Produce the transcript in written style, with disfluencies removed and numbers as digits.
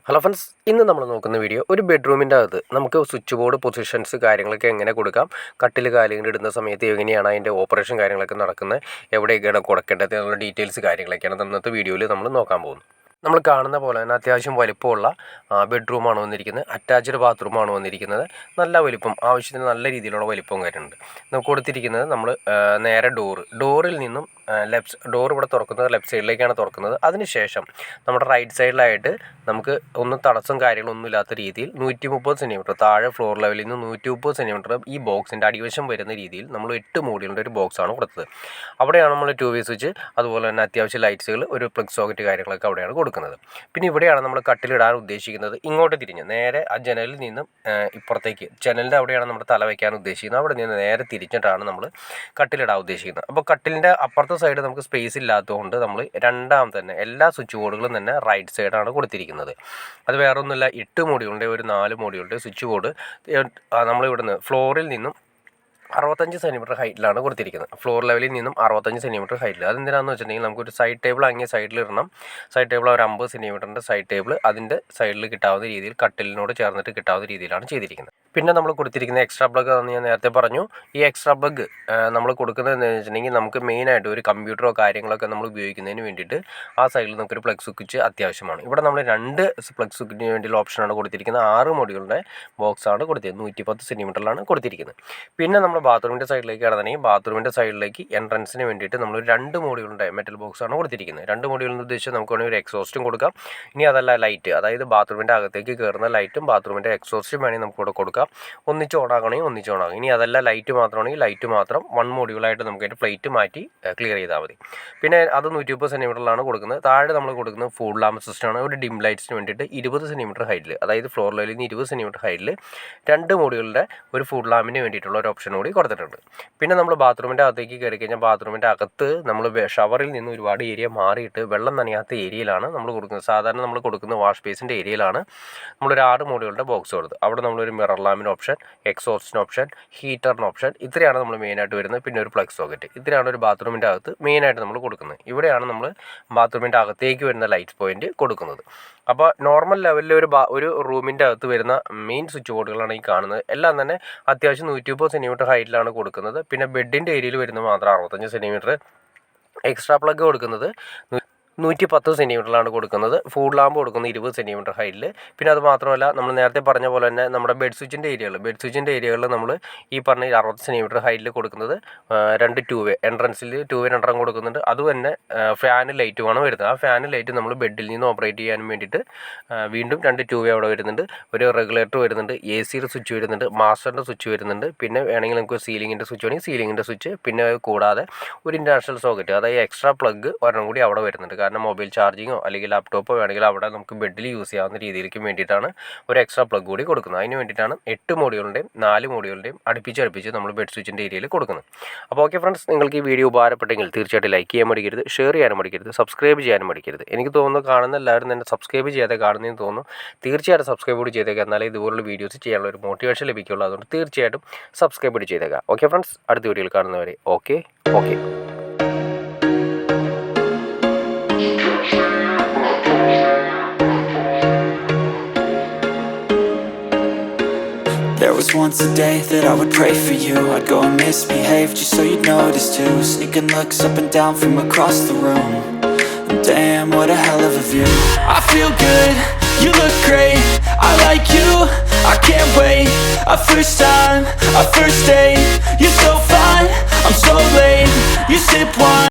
Hello friends, ഇന്ന് നമ്മൾ നോക്കുന്ന വീഡിയോ ഒരു ബെഡ്റൂമിൻ്റെ അകത്ത് നമുക്ക് സ്വിച്ച് ബോർഡ് പൊസിഷൻസ് കാര്യങ്ങളൊക്കെ എങ്ങനെ കൊടുക്കാം, കട്ടിൽ കാലുകൾ ഇടുന്ന സമയത്ത് എങ്ങനെയാണ് അതിൻ്റെ ഓപ്പറേഷൻ കാര്യങ്ങളൊക്കെ നടക്കുന്നത്, എവിടെയൊക്കെയാണ് കൊടുക്കേണ്ടത് എന്നുള്ള ഡീറ്റെയിൽസ് കാര്യങ്ങളൊക്കെയാണ് ഇന്നത്തെ വീഡിയോയിൽ നമ്മൾ നോക്കാൻ പോകുന്നത്. നമ്മൾ കാണുന്ന പോലെ തന്നെ അത്യാവശ്യം വലിപ്പമുള്ള ബെഡ്റൂമാണ് വന്നിരിക്കുന്നത്. അറ്റാച്ച്ഡ് ബാത്റൂമാണ് വന്നിരിക്കുന്നത്. നല്ല വലിപ്പം, ആവശ്യത്തിന് നല്ല രീതിയിലുള്ള വലിപ്പവും കാര്യമുണ്ട്. നമുക്ക് കൊടുത്തിരിക്കുന്നത് നമ്മൾ നേരെ ഡോറിൽ നിന്നും ഡോർ ഇവിടെ തുറക്കുന്നത് ലെഫ്റ്റ് സൈഡിലേക്കാണ് തുറക്കുന്നത്. അതിനുശേഷം നമ്മുടെ റൈറ്റ് സൈഡിലായിട്ട് നമുക്ക് ഒന്നും തടസ്സം കാര്യങ്ങളൊന്നും ഇല്ലാത്ത രീതിയിൽ 130 സെൻറ്റിമീറ്റർ താഴെ ഫ്ലോർ ലെവലിൽ നിന്ന് 130 സെൻറ്റിമീറ്റർ ഈ ബോക്സിൻ്റെ അടിവശം വരുന്ന രീതിയിൽ നമ്മൾ 8 മോഡ്യൂളിൻ്റെ ഒരു ബോക്സാണ് കൊടുത്തത്. അവിടെയാണ് നമ്മൾ 2-വേ സ്വിച്ച്, അതുപോലെ തന്നെ അത്യാവശ്യം ലൈറ്റ്സുകൾ, ഒരു പ്ലഗ് സോക്കറ്റ് കാര്യങ്ങളൊക്കെ അവിടെയാണ് കൊടുക്കുന്നത്. പിന്നെ ഇവിടെയാണ് നമ്മൾ കട്ടിലിടാൻ ഉദ്ദേശിക്കുന്നത്. ഇങ്ങോട്ട് തിരിഞ്ഞ് നേരെ ആ ജനലിൽ നിന്നും ഇപ്പുറത്തേക്ക്, ജനലിൻ്റെ അവിടെയാണ് നമ്മൾ തല വയ്ക്കാൻ ഉദ്ദേശിക്കുന്നത്. അവിടെ നിന്ന് നേരെ തിരിച്ചിട്ടാണ് നമ്മൾ കട്ടിലിടാൻ ഉദ്ദേശിക്കുന്നത്. അപ്പോൾ കട്ടിലിൻ്റെ അപ്പുറത്തെ സൈഡ് നമുക്ക് സ്പേസ് ഇല്ലാത്തതുകൊണ്ട് നമ്മൾ തന്നെ എല്ലാ സ്വിച്ച് ബോർഡുകളും തന്നെ റൈറ്റ് സൈഡാണ് കൊടുത്തിരിക്കുന്നത്. അത് വേറെ ഒന്നുമില്ല, 8 മോഡ്യൂളിൻ്റെ ഒരു 4 മോഡ്യൂളിൻ്റെ സ്വിച്ച് ബോർഡ് നമ്മളിവിടുന്ന് ഫ്ലോറിൽ നിന്നും 65 സെൻറ്റിമീറ്റർ ഹൈറ്റിലാണ് കൊടുത്തിരിക്കുന്നത്. ഫ്ലോർ ലെവലിൽ നിന്നും 65 സെൻറ്റിമീറ്റർ ഹൈറ്റിൽ. അതെന്തിനാണെന്ന് വെച്ചിട്ടുണ്ടെങ്കിൽ നമുക്കൊരു സൈഡ് ടേബിൾ അങ്ങേ സൈഡിൽ ഇടണം. സൈഡ് ടേബിൾ ഒരു 50 സെൻറ്റിമീറ്ററിൻ്റെ സൈഡ് ടേബിൾ അതിൻ്റെ സൈഡിൽ കിട്ടാവുന്ന രീതിയിൽ, കട്ടിലിനോട് ചേർന്നിട്ട് കിട്ടാവുന്ന രീതിയിലാണ് ചെയ്തിരിക്കുന്നത്. പിന്നെ നമ്മൾ കൊടുത്തിരിക്കുന്ന എക്സ്ട്രാ പ്ലഗ് ആണെന്ന് ഞാൻ നേരത്തെ പറഞ്ഞു. ഈ എക്സ്ട്രാ പ്ലഗ് നമ്മൾ കൊടുക്കുന്നത് എന്താണെന്ന് വെച്ചിട്ടുണ്ടെങ്കിൽ നമുക്ക് മെയിനായിട്ട് ഒരു കമ്പ്യൂട്ടറോ കാര്യങ്ങളൊക്കെ നമ്മൾ ഉപയോഗിക്കുന്നതിന് വേണ്ടിയിട്ട് ആ സൈഡിൽ നമുക്കൊരു പ്ലഗ് സ്വിച്ച് അത്യാവശ്യമാണ്. ഇവിടെ നമ്മൾ 2 പ്ലഗ് സ്വിച്ചിന് വേണ്ടിയുള്ള ഓപ്ഷനാണ് കൊടുത്തിരിക്കുന്നത്. 6 മോഡ്യൂളിൻ്റെ ബോക്സാണ് കൊടുത്തിരിക്കുന്നത്. 110 സെൻറ്റിമീറ്ററിലാണ് കൊടുത്തിരിക്കുന്നത്. പിന്നെ നമ്മൾ ബാത്റൂമിൻ്റെ സൈഡിലേക്ക് കടന്നിട്ടുണ്ടെങ്കിൽ ബാത്റൂമിൻ്റെ സൈഡിലേക്ക് എൻട്രൻസിന് വേണ്ടിയിട്ട് നമ്മൾ 2 മോഡ്യൂളിൻ്റെ മെറ്റൽ ബോക്സാണ് കൊടുത്തിരിക്കുന്നത്. 2 മോഡ്യൂളിന് ഉദ്ദേശിച്ച് നമുക്ക് വേണമെങ്കിൽ ഒരു എക്സോസ്റ്റും കൊടുക്കാം. ഇനി അതല്ല, ലൈറ്റ്, അതായത് ബാത്റൂമിൻ്റെ അകത്തേക്ക് കയറുന്ന ലൈറ്റും ബാത്റൂമിൻ്റെ എക്സോസ്റ്റും വേണമെങ്കിൽ നമുക്ക് ഇവിടെ കൊടുക്കാം. ഒന്നിച്ച് ഓണാകണമെങ്കിൽ ഒന്നിച്ച് ഓണാകും. ഇനി അതല്ല, ലൈറ്റ് മാത്രമാണെങ്കിൽ ലൈറ്റ് മാത്രം 1 മോഡ്യൂളായിട്ട് നമുക്ക് അതിൻ്റെ പ്ലേറ്റ് മാറ്റി ക്ലിയർ ചെയ്താൽ മതി. പിന്നെ അത് 130 സെൻറ്റിമീറ്ററിലാണ് കൊടുക്കുന്നത്. താഴെ നമ്മൾ കൊടുക്കുന്നത് ഫുൾ ലാമ്പ് സിസ്റ്റമാണ്. ഒരു ഡിം ലൈറ്റ്സിന് വേണ്ടിയിട്ട് 20 സെൻറ്റിമീറ്റർ ഹൈറ്റിൽ, അതായത് ഫ്ലോർ ലെവലിൽ നിന്ന് 20 സെൻറ്റിമീറ്റർ ഹൈറ്റിൽ 2 മോഡ്യൂളിൻ്റെ ഒരു ഫുൾ ലാമ്പിന് വേണ്ടിയിട്ടുള്ള ഒരു ഓപ്ഷൻ കൂടി കൊടുത്തിട്ടുണ്ട്. പിന്നെ നമ്മൾ ബാത്റൂമിൻ്റെ അകത്തേക്ക് കയറി കഴിഞ്ഞാൽ ബാത്റൂമിൻ്റെ അകത്ത് നമ്മൾ ഷവറിൽ നിന്ന് ഒരുപാട് ഏരിയ മാറിയിട്ട് വെള്ളം നനയാത്ത ഏരിയയിലാണ് നമ്മൾ കൊടുക്കുന്നത്. സാധാരണ നമ്മൾ കൊടുക്കുന്ന വാഷ് ബേസിൻ്റെ ഏരിയയിലാണ് നമ്മളൊരു 6 മോഡ്യൂളിൻ്റെ ബോക്സ് കൊടുത്തത്. അവിടെ നമ്മളൊരു മിറർ ലാമ്പിന് ഓപ്ഷൻ, എക്സോസ്റ്റിന് ഓപ്ഷൻ, ഹീറ്ററിന് ഓപ്ഷൻ, ഇത്രയാണ് നമ്മൾ മെയിനായിട്ട് വരുന്നത്. പിന്നെ ഒരു പ്ലഗ് സോക്കറ്റ്, ഇത്രയാണ് ഒരു ബാത്റൂമിൻ്റെ അകത്ത് മെയിനായിട്ട് നമ്മൾ കൊടുക്കുന്നത്. ഇവിടെയാണ് നമ്മൾ ബാത്റൂമിൻ്റെ അകത്തേക്ക് വരുന്ന ലൈറ്റ് പോയിൻറ്റ് കൊടുക്കുന്നത്. അപ്പോൾ നോർമൽ ലെവലിൽ ഒരു റൂമിൻ്റെ അകത്ത് വരുന്ന മെയിൻ സ്വിച്ച് ബോർഡുകളാണ് ഈ കാണുന്നത്. എല്ലാം തന്നെ അത്യാവശ്യം 130 സെൻറ്റിമീറ്റർ ഹൈറ്റിലാണ് കൊടുക്കുന്നത്. പിന്നെ ബെഡിൻ്റെ ഏരിയയിൽ വരുന്നത് മാത്രം 65 സെൻറ്റിമീറ്റർ. എക്സ്ട്രാ പ്ലഗ് കൊടുക്കുന്നത് 110 സെൻറ്റിമീറ്ററിലാണ് കൊടുക്കുന്നത്. ഫുൾ ലാമ്പ് കൊടുക്കുന്നത് 20 സെൻറ്റിമീറ്റർ ഹൈറ്റിൽ. പിന്നെ അത് മാത്രമല്ല, നമ്മൾ നേരത്തെ പറഞ്ഞ പോലെ തന്നെ നമ്മുടെ ബെഡ് സ്വിച്ചിൻ്റെ ഏരിയകളിൽ നമ്മൾ ഈ പറഞ്ഞ 60 സെൻറ്റിമീറ്റർ ഹൈറ്റിൽ കൊടുക്കുന്നത് 2 2-വേ, എൻട്രൻസിൽ 2-വേ രണ്ടെണ്ണം കൊടുക്കുന്നുണ്ട്. അതുതന്നെ ഫാൻ ലൈറ്റുമാണ് വരുന്നത്. ആ ഫാൻ ലൈറ്റ് നമ്മൾ ബെഡിൽ നിന്ന് ഓപ്പറേറ്റ് ചെയ്യാൻ വേണ്ടിയിട്ട് വീണ്ടും 2 2-വേ അവിടെ വരുന്നുണ്ട്. ഒരു റെഗുലേറ്റർ വരുന്നുണ്ട്, AC-യുടെ സ്വിച്ച് വരുന്നുണ്ട്, മാസ്റ്ററിൻ്റെ സ്വിച്ച് വരുന്നുണ്ട്. പിന്നെ വേണമെങ്കിൽ നമുക്ക് സീലിങ്ങിൻ്റെ സ്വിച്ച് വേണമെങ്കിൽ സീലിങ്ങിൻ്റെ സ്വിച്ച്. പിന്നെ കൂടാതെ ഒരു ഇൻ്റർനാഷണൽ സോക്കറ്റ്, അതായത് എക്സ്ട്രാ പ്ലഗ് ഒരെണ്ണം കൂടി അവിടെ വരുന്നുണ്ട്. കാരണം മൊബൈൽ ചാർജിങ്ങോ അല്ലെങ്കിൽ ലാപ്ടോപ്പോ വേണമെങ്കിൽ അവിടെ നമുക്ക് ബെഡിൽ യൂസ് ചെയ്യാവുന്ന രീതിയിലേക്ക് വേണ്ടിയിട്ടാണ് ഒരു എക്സ്ട്രാ പ്ലഗ് കൂടി കൊടുക്കുന്നത്. അതിന് വേണ്ടിയിട്ടാണ് 8 മോഡ്യൂളിൻ്റെയും 4 മോഡ്യൂളിൻ്റെയും അടുപ്പിച്ച് നമ്മൾ ബെഡ് സ്വിച്ചിൻ്റെ ഏരിയയിൽ കൊടുക്കുന്നത്. അപ്പോൾ ഓക്കെ ഫ്രണ്ട്സ്, നിങ്ങൾക്ക് ഈ വീഡിയോ ഉപകാരപ്പെട്ടെങ്കിൽ തീർച്ചയായിട്ടും ലൈക്ക് ചെയ്യാൻ മടിക്കരുത്, ഷെയർ ചെയ്യാനും മടിക്കരുത്, സബ്സ്ക്രൈബ് ചെയ്യാനും മടിക്കരുത്. എനിക്ക് തോന്നുന്നു കാണുന്ന എല്ലാവരും തന്നെ സബ്സ്ക്രൈബ് ചെയ്യാതെ കാണുന്നതെന്ന് തോന്നുന്നു. തീർച്ചയായിട്ടും സബ്സ്ക്രൈബ് കൂടി ചെയ്തേക്കാം, എന്നാലേ ഇതുപോലുള്ള വീഡിയോസ് ചെയ്യാനുള്ള ഒരു മോട്ടിവേഷൻ ലഭിക്കുള്ളൂ. അതുകൊണ്ട് തീർച്ചയായിട്ടും സബ്സ്ക്രൈബ് കൂടി ചെയ്തേക്കാം. ഓക്കെ ഫ്രണ്ട്സ്, അടുത്ത വീഡിയോയിൽ കാണുന്നവരെ okay. There was once a day that I would pray for you. I'd go and misbehave just so you'd notice too. Sneaking looks up and down from across the room. And damn, what a hell of a view. I feel good, you look great, I like you, I can't wait. A first time, a first date, you're so fine, I'm so late. You sip wine.